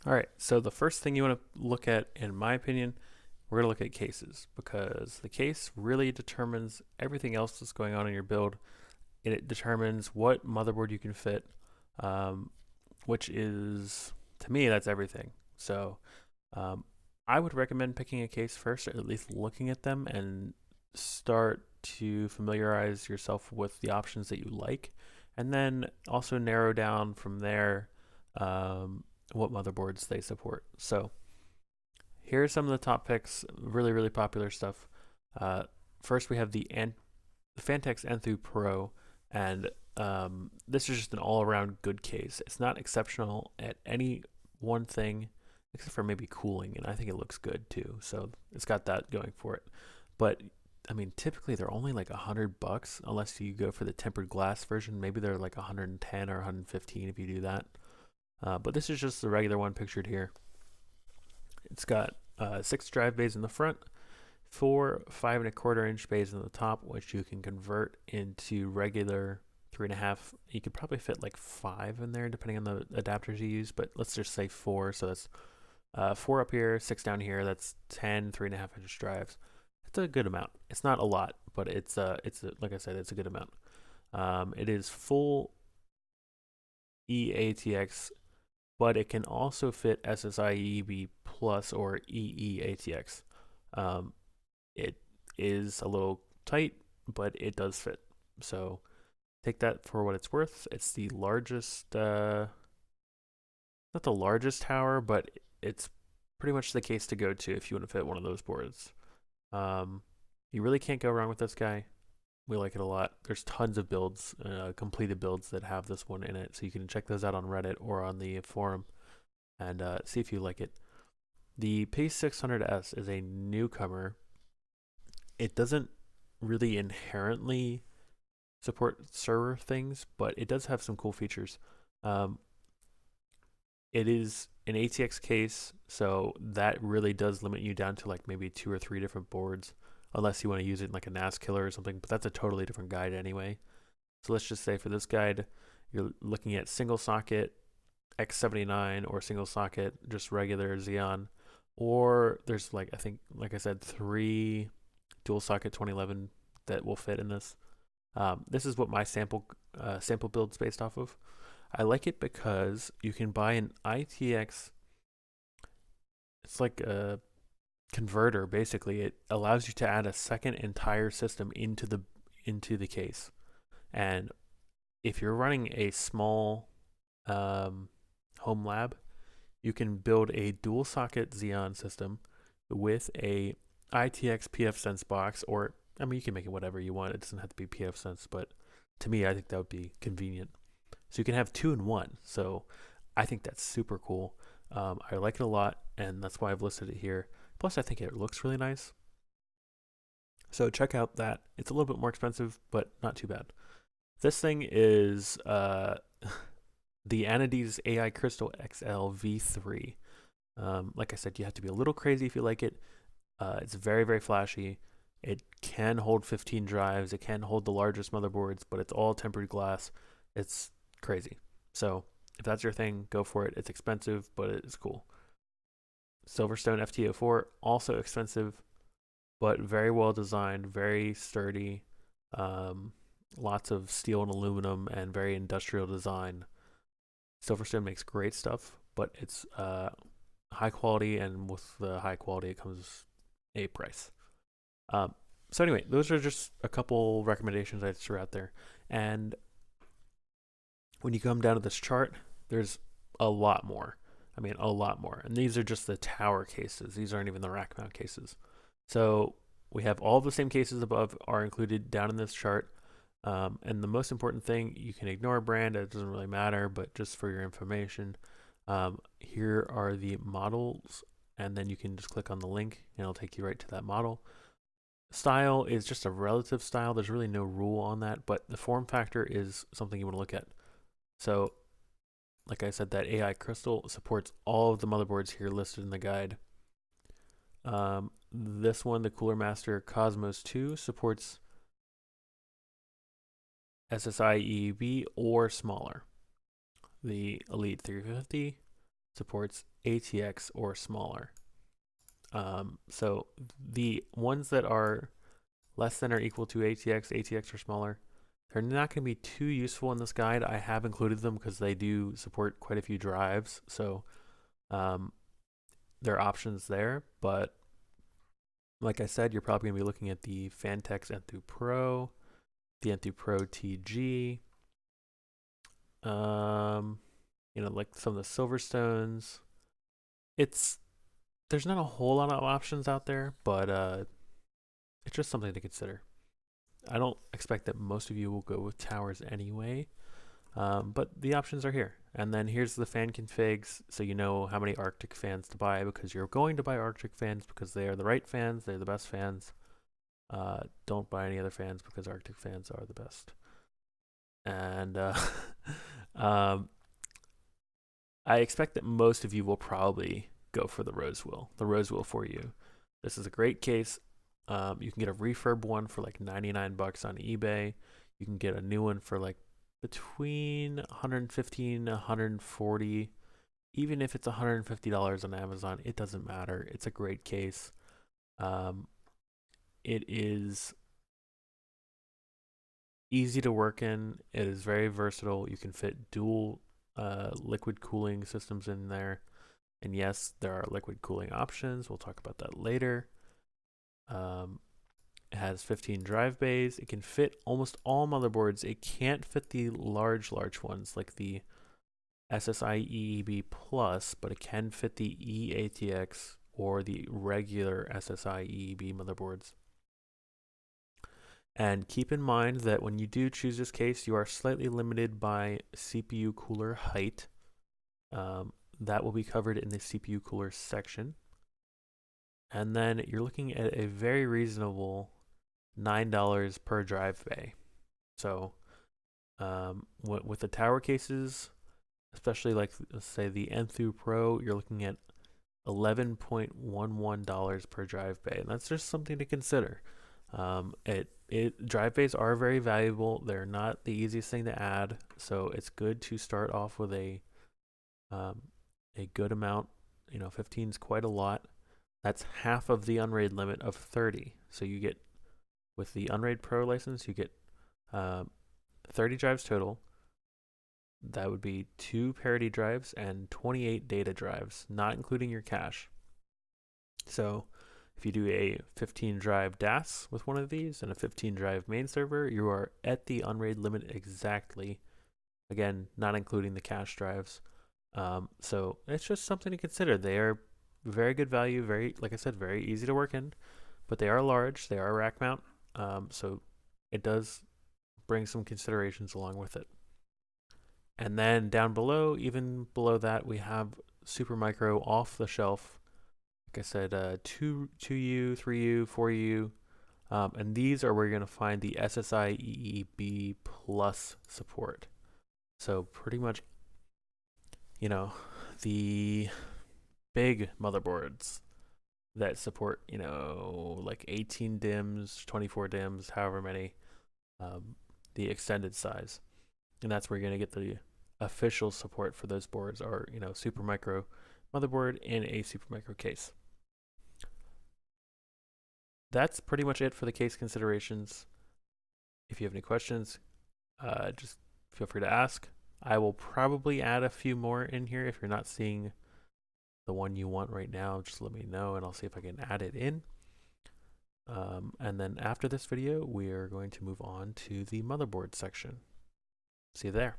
All right, so the first thing you want to look at, in my opinion, we're going to look at cases because the case really determines everything else that's going on in your build. It determines what motherboard you can fit, um, which is, to me, that's everything. So um, I would recommend picking a case first, or at least looking at them and start to familiarize yourself with the options that you like, and then also narrow down from there um, what motherboards they support. So here are some of the top picks, really, really popular stuff. Uh, First, we have the Fantex Enthoo Pro, and this is just an all-around good case. It's not exceptional at any one thing, except for maybe cooling, and I think it looks good too. So it's got that going for it. But I mean, typically they're only like $100, unless you go for the tempered glass version. Maybe they're like 110 or 115 if you do that. But this is just the regular one pictured here. It's got 6 drive bays in the front, 4 5 1/4 inch bays in the top, which you can convert into regular 3.5. You could probably fit like 5 in there, depending on the adapters you use. But let's just say 4. So that's 4 up here, 6 down here. That's 10 3.5 inch drives. It's a good amount. It's not a lot, but like I said, it's a good amount. It is full EATX, but it can also fit SSIEB plus or EEATX. Um, it is a little tight, but it does fit. So take that for what it's worth. It's the largest, not the largest tower, but it's pretty much the case to go to if you want to fit one of those boards. Um, you really can't go wrong with this guy. We like it a lot. There's tons of builds, completed builds that have this one in it, so you can check those out on Reddit or on the forum and see if you like it. The Pace 600S is a newcomer. It doesn't really inherently support server things, but it does have some cool features. Um, it is an ATX case, so that really does limit you down to like maybe 2 or 3 different boards, unless you want to use it in like a NAS killer or something. But that's a totally different guide anyway. So let's just say for this guide, you're looking at single socket X79 or single socket just regular Xeon, or there's like I think like I said 3 dual socket 2011 that will fit in this. This is what my sample build's based off of. I like it because you can buy an ITX. It's like a converter basically. It allows you to add a second entire system into the case. And if you're running a small um, home lab, you can build a dual socket Xeon system with a ITX PF box, or I mean, you can make it whatever you want. It doesn't have to be PF but to me, I think that would be convenient. So you can have two in one. So I think that's super cool. I like it a lot, and that's why I've listed it here. Plus, I think it looks really nice. So check out that. It's a little bit more expensive, but not too bad. This thing is the Anades AI Crystal XL V3. Like I said, you have to be a little crazy if you like it. It's very, very flashy. It can hold 15 drives. It can hold the largest motherboards, but it's all tempered glass. It's crazy. So if that's your thing, go for it. It's expensive, but it's cool. Silverstone FT04, also expensive, but very well designed, very sturdy. Um, Lots of steel and aluminum and very industrial design. Silverstone makes great stuff, but it's high quality, and with the high quality, it comes a price. Um, so anyway, those are just a couple recommendations I threw out there. And when you come down to this chart, there's a lot more. I mean, a lot more. And these are just the tower cases. These aren't even the rack mount cases. So we have all the same cases above are included down in this chart. And the most important thing, you can ignore brand. It doesn't really matter, but just for your information, here are the models. And then you can just click on the link and it'll take you right to that model. Style is just a relative style. There's really no rule on that, but the form factor is something you want to look at. So, like I said, that AI Crystal supports all of the motherboards here listed in the guide. This one, the Cooler Master Cosmos 2, supports SSI EEB or smaller. The Elite 350 supports ATX or smaller. So the ones that are less than or equal to ATX or smaller, they're not going to be too useful in this guide. I have included them because they do support quite a few drives, so there are options there. But like I said, you're probably going to be looking at the Fantex Enthoo Pro, the Enthoo Pro TG, like some of the Silverstones. There's not a whole lot of options out there, but it's just something to consider. I don't expect that most of you will go with towers anyway, but the options are here. And then here's the fan configs, so you know how many Arctic fans to buy, because you're going to buy Arctic fans because they are the right fans, they're the best fans. Don't buy any other fans because Arctic fans are the best. And I expect that most of you will probably go for the Rose Wheel 4U. This is a great case. You can get a refurb one for like $99 on eBay. You can get a new one for like between $115 and $140. Even if it's $150 on Amazon, it doesn't matter. It's a great case. It is easy to work in. It is very versatile. You can fit dual liquid cooling systems in there. And yes, there are liquid cooling options. We'll talk about that later. It has 15 drive bays. It can fit almost all motherboards. It can't fit the large ones like the SSI EEB Plus, but it can fit the EATX or the regular SSI EEB motherboards. And keep in mind that when you do choose this case, you are slightly limited by CPU cooler height. That will be covered in the CPU cooler section. And then you're looking at a very reasonable $9 per drive bay. So with the tower cases, especially like let's say the Enthoo Pro, you're looking at $11.11 per drive bay, and that's just something to consider. Drive bays are very valuable. They're not the easiest thing to add, so it's good to start off with a good amount. 15 is quite a lot. That's half of the Unraid limit of 30. So you get, with the Unraid Pro license, you get 30 drives total. That would be 2 parity drives and 28 data drives, not including your cache. So if you do a 15 drive DAS with one of these and a 15 drive main server, you are at the Unraid limit exactly. Again, not including the cache drives. So it's just something to consider. They are very good value, like I said, very easy to work in, but they are large. They are rack mount. So it does bring some considerations along with it. And then down below, even below that, we have Supermicro off the shelf. Like I said, 2U, 3U, 4U. And these are where you're going to find the SSI EEB Plus support. So pretty much, the big motherboards that support, like 18 DIMMs, 24 DIMMs, however many, the extended size. And that's where you're going to get the official support for those boards, are, Supermicro motherboard in a Supermicro case. That's pretty much it for the case considerations. If you have any questions, just feel free to ask. I will probably add a few more in here. If you're not seeing the one you want right now, just let me know and I'll see if I can add it in. And then after this video, we are going to move on to the motherboard section. See you there.